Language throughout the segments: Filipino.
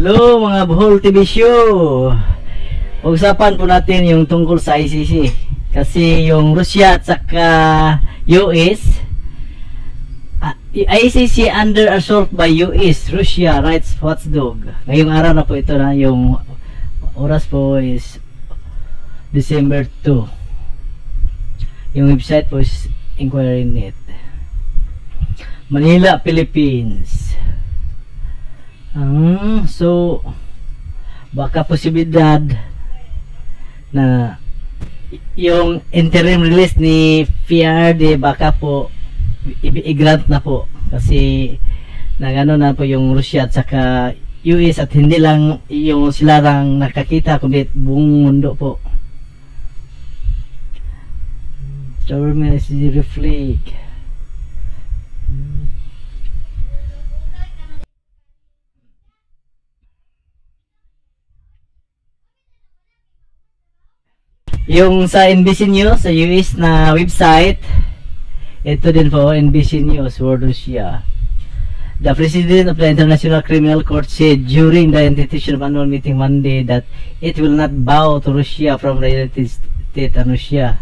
Hello mga Bohol TV Show. Pag-usapan po natin yung tungkol sa ICC. Kasi yung Russia at saka US, ICC under assault by US, Russia rights watchdog. Ngayong araw na po ito na, yung oras po is December 2. Yung website po is Inquiry.net. Manila, Philippines. So baka posibilidad na yung interim release ni PRD baka po i-grant na po kasi nagano na po yung Russia at saka US at hindi lang yung sila lang nakakita kundi buong mundo po. Government is reflect. Yung sa NBC News sa US na website, ito din po NBC News World Russia. The President of the International Criminal Court said during the institution of annual meeting Monday that it will not bow to Russia from the United States and Russia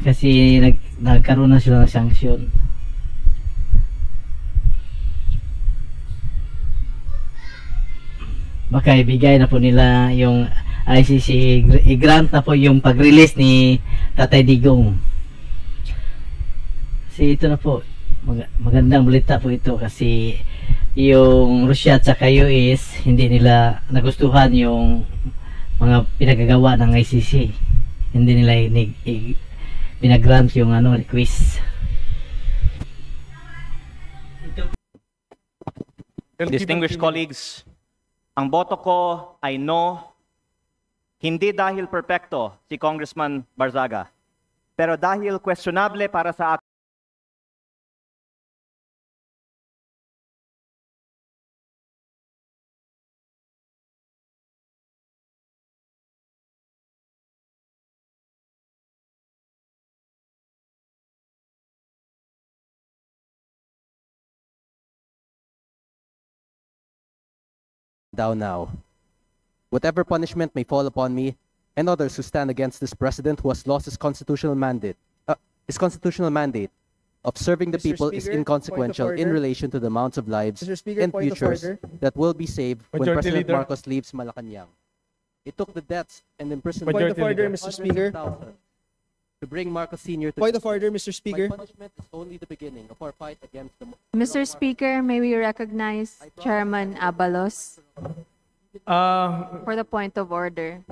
kasi nagkaroon na sila ng sanction. Baka ibigay na po nila yung ICC, i-grant na po yung pag-release ni Tatay Digong. Kasi ito na po, magandang balita po ito kasi yung Russia at saka US hindi nila nagustuhan yung mga pinagagawa ng ICC. Hindi nila pinagrant yung request. Distinguished colleagues, ang boto ko ay no. Hindi dahil perpekto si Congressman Barzaga, pero dahil questionable para sa akin. Down now. Whatever punishment may fall upon me and others who stand against this president who has lost his constitutional mandate of serving the people is inconsequential in relation to the amounts of lives and futures that will be saved when President Marcos leaves Malacanang. It took the deaths and imprisonment Point of order, Mr. Speaker. To bring Marcos Sr. to Point of order, Mr. Speaker. My punishment is only the beginning of our fight against the Mr. Speaker, may we recognize Chairman Abalos for the point of order.